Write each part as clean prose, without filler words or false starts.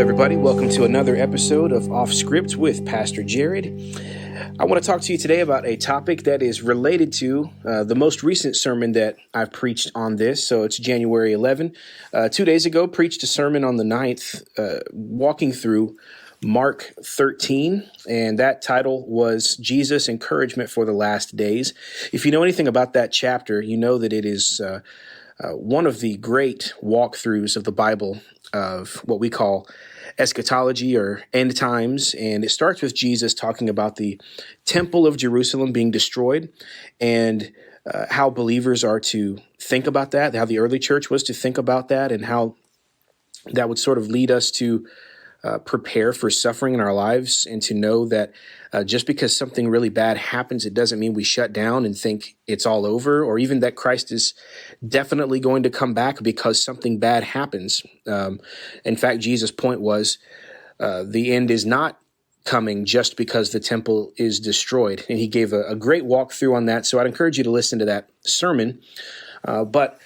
everybody. Welcome to another episode of Off Script with Pastor Jared. I want to talk to you today about a topic that is related to the most recent sermon that I've preached on this. So it's January 11. 2 days ago, preached a sermon on the 9th, walking through Mark 13, and that title was Jesus' Encouragement for the Last Days. If you know anything about that chapter, you know that it is one of the great walkthroughs of the Bible of what we call eschatology or end times. And it starts with Jesus talking about the temple of Jerusalem being destroyed and how believers are to think about that, how the early church was to think about that, and how that would sort of lead us to prepare for suffering in our lives and to know that just because something really bad happens, it doesn't mean we shut down and think it's all over, or even that Christ is definitely going to come back because something bad happens. In fact, Jesus' point was the end is not coming just because the temple is destroyed. And he gave a great walkthrough on that. So I'd encourage you to listen to that sermon. But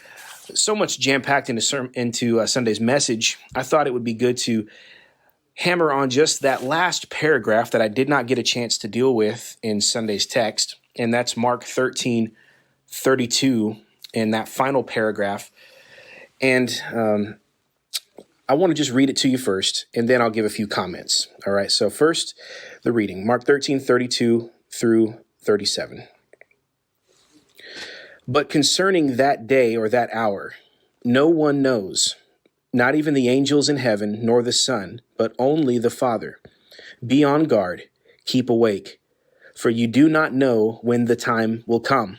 so much jam-packed into Sunday's message, I thought it would be good to hammer on just that last paragraph that I did not get a chance to deal with in Sunday's text, and that's Mark 13:32 in that final paragraph. And I want to just read it to you first, and then I'll give a few comments. All right, so first, the reading, Mark 13:32 through 37. But concerning that day or that hour, no one knows, not even the angels in heaven, nor the Son, but only the Father. Be on guard, keep awake, for you do not know when the time will come.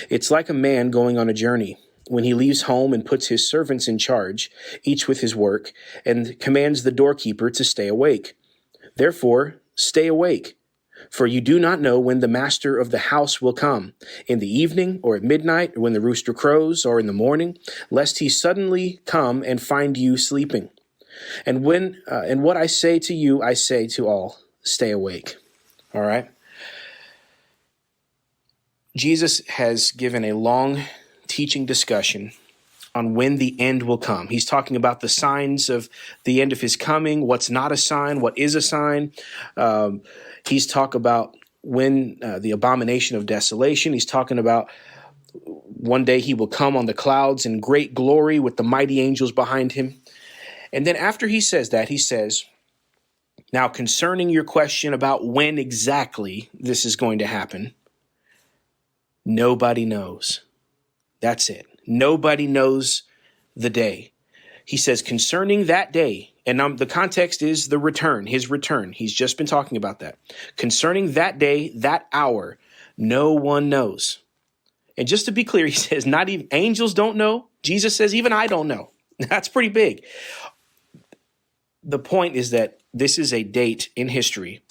It's like a man going on a journey, when he leaves home and puts his servants in charge, each with his work, and commands the doorkeeper to stay awake. Therefore, stay awake, for you do not know when the master of the house will come, in the evening, or at midnight, or when the rooster crows, or in the morning, lest he suddenly come and find you sleeping. And what I say to you, I say to all, stay awake. All right? Jesus has given a long teaching discussion on when the end will come. He's talking about the signs of the end of his coming, what's not a sign, what is a sign. He's talked about when the abomination of desolation. He's talking about one day he will come on the clouds in great glory with the mighty angels behind him. And then after he says that, he says, now concerning your question about when exactly this is going to happen, nobody knows. That's it. Nobody knows the day. He says concerning that day, and the context is the return, his return. He's just been talking about that. Concerning that day, that hour, no one knows. And just to be clear, he says not even angels don't know. Jesus says even I don't know. That's pretty big. The point is that this is a date in history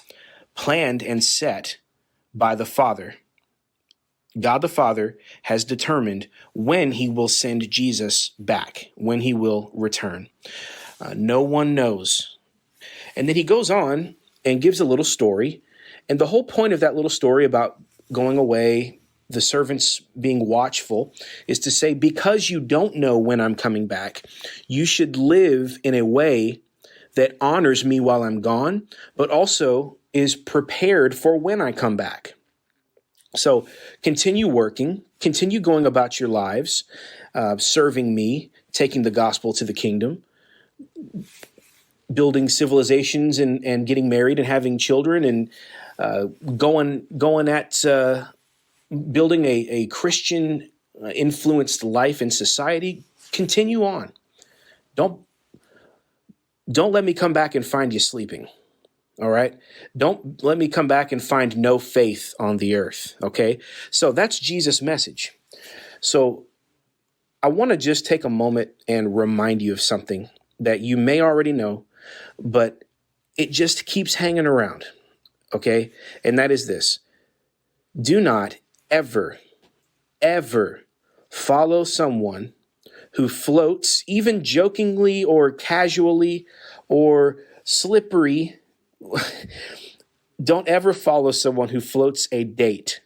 planned and set by the Father. God the Father has determined when he will send Jesus back, when he will return. No one knows. And then he goes on and gives a little story. And the whole point of that little story about going away, the servants being watchful, is to say, because you don't know when I'm coming back, you should live in a way that honors me while I'm gone, but also is prepared for when I come back. So continue working, continue going about your lives, serving me, taking the gospel to the kingdom, building civilizations and getting married and having children and going at building a Christian influenced life in society. Continue on. Don't let me come back and find you sleeping. All right. Don't let me come back and find no faith on the earth. Okay. So that's Jesus' message. So I want to just take a moment and remind you of something that you may already know, but it just keeps hanging around. Okay. And that is this. Do not ever follow someone who floats, even jokingly or casually or slippery. Don't ever follow someone who floats a date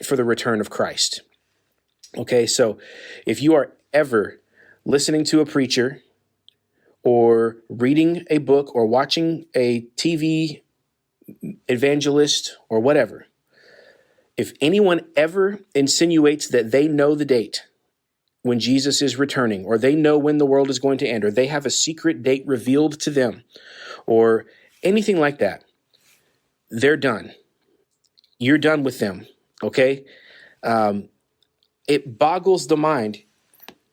for the return of Christ. Okay, so if you are ever listening to a preacher or reading a book or watching a TV evangelist or whatever, if anyone ever insinuates that they know the date when Jesus is returning, or they know when the world is going to end, or they have a secret date revealed to them, or anything like that, they're done. You're done with them, okay? It boggles the mind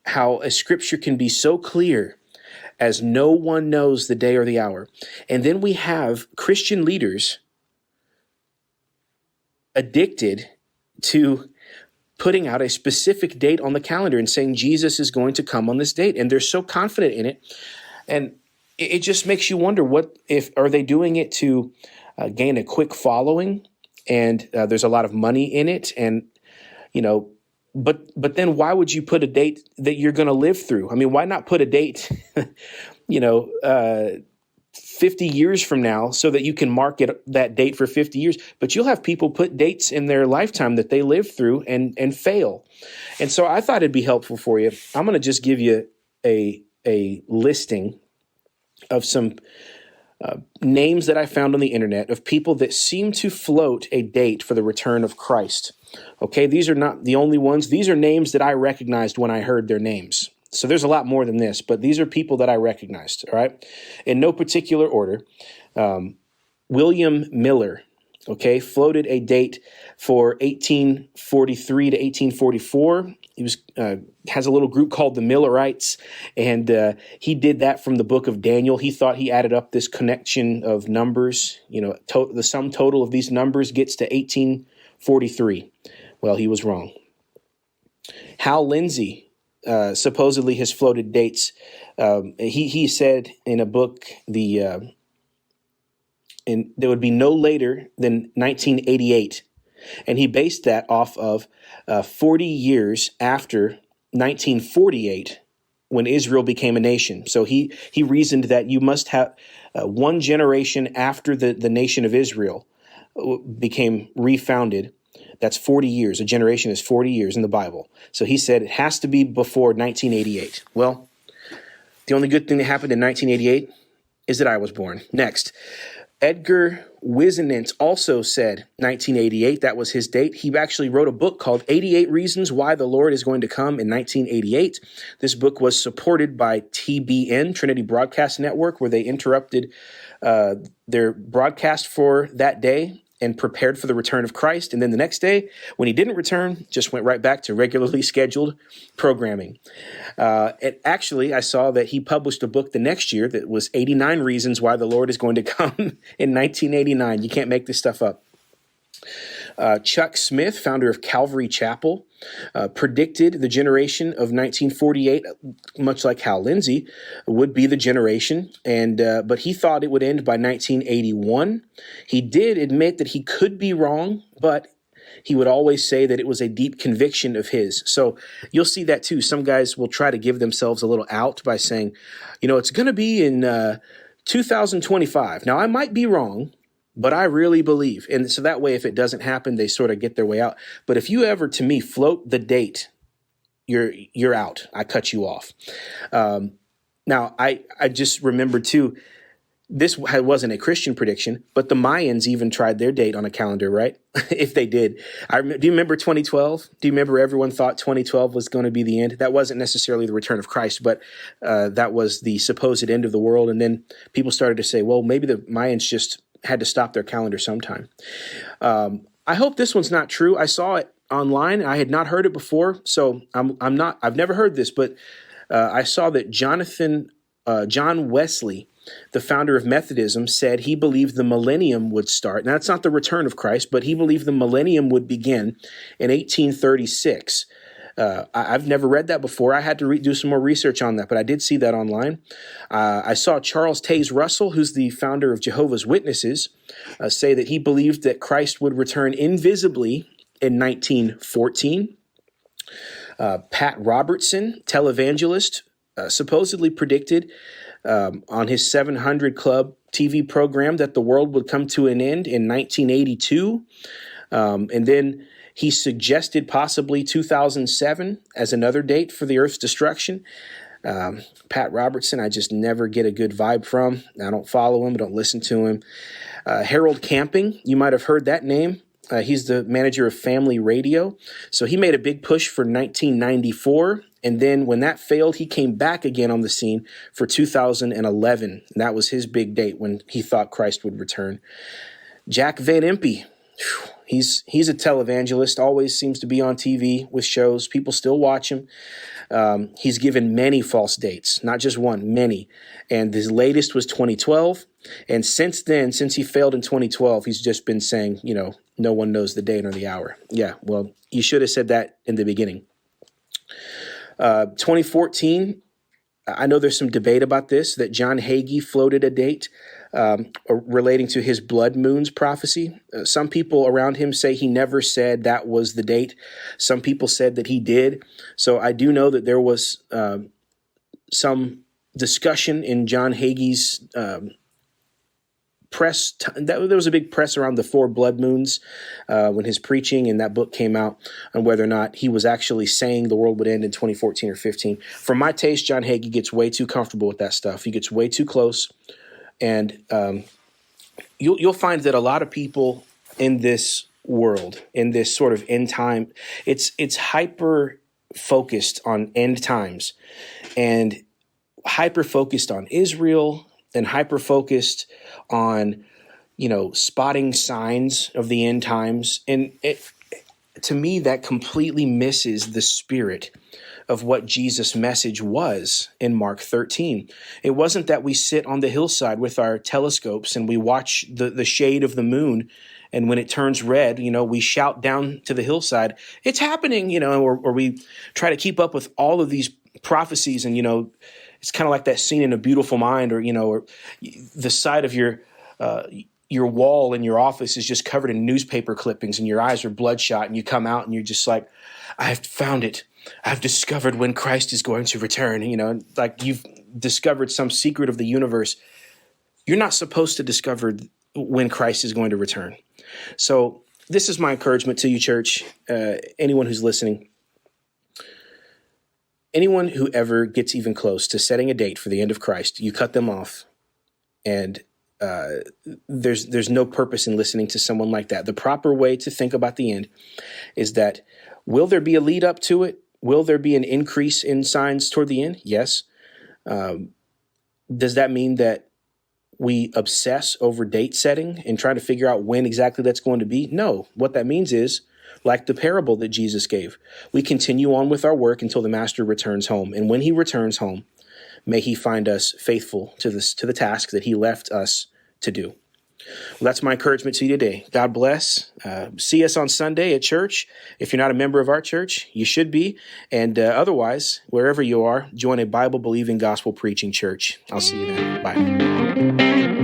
how a scripture can be so clear as no one knows the day or the hour. And then we have Christian leaders addicted to putting out a specific date on the calendar and saying Jesus is going to come on this date. And they're so confident in it. And it just makes you wonder, are they doing it to gain a quick following? And there's a lot of money in it. And, but then why would you put a date that you're going to live through? I mean, why not put a date, 50 years from now so that you can market that date for 50 years? But you'll have people put dates in their lifetime that they live through and fail. And so I thought it'd be helpful for you. I'm going to just give you a listing of some names that I found on the internet of people that seem to float a date for the return of Christ. Okay, these are not the only ones. These are names that I recognized when I heard their names. So there's a lot more than this, but these are people that I recognized, all right? In no particular order. William Miller, okay, floated a date for 1843 to 1844. He has a little group called the Millerites, and he did that from the book of Daniel. He thought he added up this connection of numbers. The sum total of these numbers gets to 1843. Well, he was wrong. Hal Lindsey supposedly has floated dates. He said in a book there would be no later than 1988. And he based that off of 40 years after 1948, when Israel became a nation. So he reasoned that you must have one generation after the nation of Israel became refounded. That's 40 years. A generation is 40 years in the Bible. So he said it has to be before 1988. Well, the only good thing that happened in 1988 is that I was born. Next, Edgar Whisenant also said 1988. That was his date. He actually wrote a book called 88 Reasons Why the Lord is Going to Come in 1988. This book was supported by TBN, Trinity Broadcast Network, where they interrupted their broadcast for that day and prepared for the return of Christ. And then the next day, when he didn't return, just went right back to regularly scheduled programming. And actually, I saw that he published a book the next year that was 89 Reasons Why the Lord is Going to Come in 1989. You can't make this stuff up. Chuck Smith, founder of Calvary Chapel, predicted the generation of 1948, much like Hal Lindsey, would be the generation, but he thought it would end by 1981. He did admit that he could be wrong, but he would always say that it was a deep conviction of his. So you'll see that too. Some guys will try to give themselves a little out by saying, it's going to be in 2025. Now, I might be wrong, but I really believe. And so that way, if it doesn't happen, they sort of get their way out. But if you ever, to me, float the date, you're out. I cut you off. Now, I just remembered too, this wasn't a Christian prediction, but the Mayans even tried their date on a calendar, right? If they did. Do you remember 2012? Do you remember everyone thought 2012 was going to be the end? That wasn't necessarily the return of Christ, but that was the supposed end of the world. And then people started to say, well, maybe the Mayans just had to stop their calendar sometime. I hope this one's not true. I saw it online. I had not heard it before, so I've never heard this, but I saw that John Wesley, the founder of Methodism, said he believed the millennium would start. Now, that's not the return of Christ, but he believed the millennium would begin in 1836. I've never read that before. I had to do some more research on that, but I did see that online. I saw Charles Taze Russell, who's the founder of Jehovah's Witnesses, say that he believed that Christ would return invisibly in 1914. Pat Robertson, televangelist, supposedly predicted on his 700 Club TV program that the world would come to an end in 1982. And then he suggested possibly 2007 as another date for the Earth's destruction. Pat Robertson, I just never get a good vibe from. I don't follow him, don't listen to him. Harold Camping, you might have heard that name. He's the manager of Family Radio. So he made a big push for 1994. And then when that failed, he came back again on the scene for 2011. And that was his big date when he thought Christ would return. Jack Van Impe, he's a televangelist, always seems to be on TV with shows. People still watch him. He's given many false dates, not just one, many. And his latest was 2012. And since then, since he failed in 2012, he's just been saying, no one knows the day nor the hour. Yeah, well, you should have said that in the beginning. 2014, I know there's some debate about this, that John Hagee floated a date relating to his blood moons prophecy. Some people around him say he never said that was the date. Some people said that he did. So I do know that there was some discussion in John Hagee's press. There was a big press around the 4 blood moons when his preaching and that book came out, on whether or not he was actually saying the world would end in 2014 or 15. For my taste, John Hagee gets way too comfortable with that stuff. He gets way too close. And you'll find that a lot of people in this world, in this sort of end time, it's hyper focused on end times and hyper focused on Israel and hyper focused on, spotting signs of the end times. And to me, that completely misses the spirit of what Jesus' message was in Mark 13. It wasn't that we sit on the hillside with our telescopes and we watch the shade of the moon, and when it turns red, we shout down to the hillside, it's happening, or we try to keep up with all of these prophecies. And, it's kind of like that scene in A Beautiful Mind, or the side of your wall in your office is just covered in newspaper clippings and your eyes are bloodshot, and you come out and you're just like, I've found it. I've discovered when Christ is going to return, like you've discovered some secret of the universe. You're not supposed to discover when Christ is going to return. So this is my encouragement to you, church, anyone who's listening. Anyone who ever gets even close to setting a date for the end of Christ, you cut them off. And there's no purpose in listening to someone like that. The proper way to think about the end is that, will there be a lead up to it? Will there be an increase in signs toward the end? Yes. Does that mean that we obsess over date setting and trying to figure out when exactly that's going to be? No. What that means is, like the parable that Jesus gave, we continue on with our work until the master returns home. And when he returns home, may he find us faithful to the task that he left us to do. Well, that's my encouragement to you today. God bless. See us on Sunday at church. If you're not a member of our church, you should be. And otherwise, wherever you are, join a Bible-believing, gospel-preaching church. I'll see you then. Bye.